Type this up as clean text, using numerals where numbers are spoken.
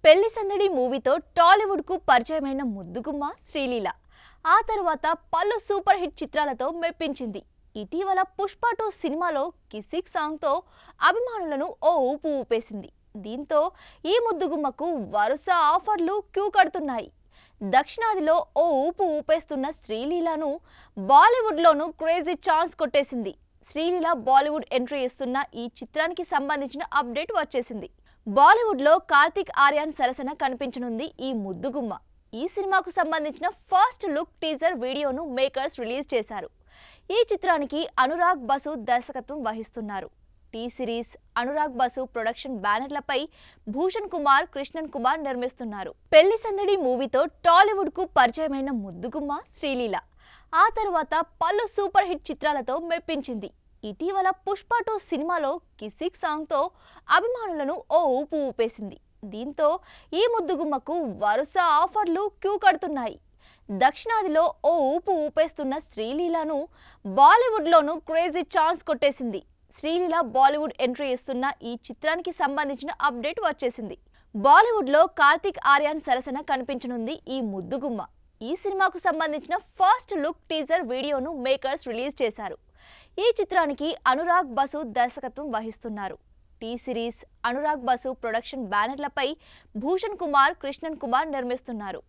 పెళ్లి సందడి మూవీతో టాలీవుడ్ కు పరిచయమైన ముద్దుగుమ్మ శ్రీలీల ఆ తర్వాత పలు సూపర్ హిట్ చిత్రాలతో మెప్పించింది. ఇటీవల పుష్ప 2 సినిమాలో కిసిక్ సాంగ్ తో అభిమానులను ఓ ఊపు ఊపేసింది. దీంతో ఈ ముద్దుగుమ్మకు వరుస ఆఫర్లు క్యూ కడుతున్నాయి. దక్షిణాదిలో ఓ ఊపు ఊపేస్తున్న శ్రీలీలను బాలీవుడ్ లోనూ క్రేజీ ఛాన్స్ కొట్టేసింది. శ్రీలీల బాలీవుడ్ ఎంట్రీ ఇస్తున్న ఈ చిత్రానికి సంబంధించిన అప్డేట్ వచ్చేసింది. బాలీవుడ్ లో కార్తిక్ ఆర్యన్ సరసన కనిపించనుంది ఈ ముద్దుగుమ్మ. ఈ సినిమాకు సంబంధించిన ఫస్ట్ లుక్ టీజర్ వీడియోను మేకర్స్ రిలీజ్ చేశారు. ఈ చిత్రానికి అనురాగ్ బసు దర్శకత్వం వహిస్తున్నారు. T series, Anurag Basu production బ్యానర్లపై భూషణ్ కుమార్, కృష్ణన్ కుమార్ నిర్మిస్తున్నారు. పెళ్లి సందడి మూవీతో టాలీవుడ్ కు పరిచయమైన ముద్దుగుమ్మ శ్రీలీల ఆ తర్వాత పలు సూపర్ హిట్ చిత్రాలతో మెప్పించింది. ఇటీవల పుష్ప 2 సినిమాలో కిసిక్ సాంగ్ తో అభిమానులను ఓ ఊపు ఊపేసింది. దీంతో ఈ ముద్దుగుమ్మకు వరుస ఆఫర్లు క్యూ కడుతున్నాయి. దక్షిణాదిలో ఓ ఊపు ఊపేస్తున్న శ్రీలీలను బాలీవుడ్ లోనూ క్రేజీ ఛాన్స్ కొట్టేసింది. శ్రీలీల బాలీవుడ్ ఎంట్రీ ఇస్తున్న ఈ చిత్రానికి సంబంధించిన అప్డేట్ వచ్చేసింది. బాలీవుడ్ లో కార్తిక్ ఆర్యన్ సరసన కనిపించనుంది ఈ ముద్దుగుమ్మ. ఈ సినిమాకు సంబంధించిన ఫస్ట్ లుక్ టీజర్ వీడియోను మేకర్స్ రిలీజ్ చేశారు. ఈ చిత్రానికి అనురాగ్ బసు దర్శకత్వం వహిస్తున్నారు. T series, Anurag Basu production బ్యానర్లపై భూషణ్ కుమార్, కృష్ణన్ కుమార్ నిర్మిస్తున్నారు.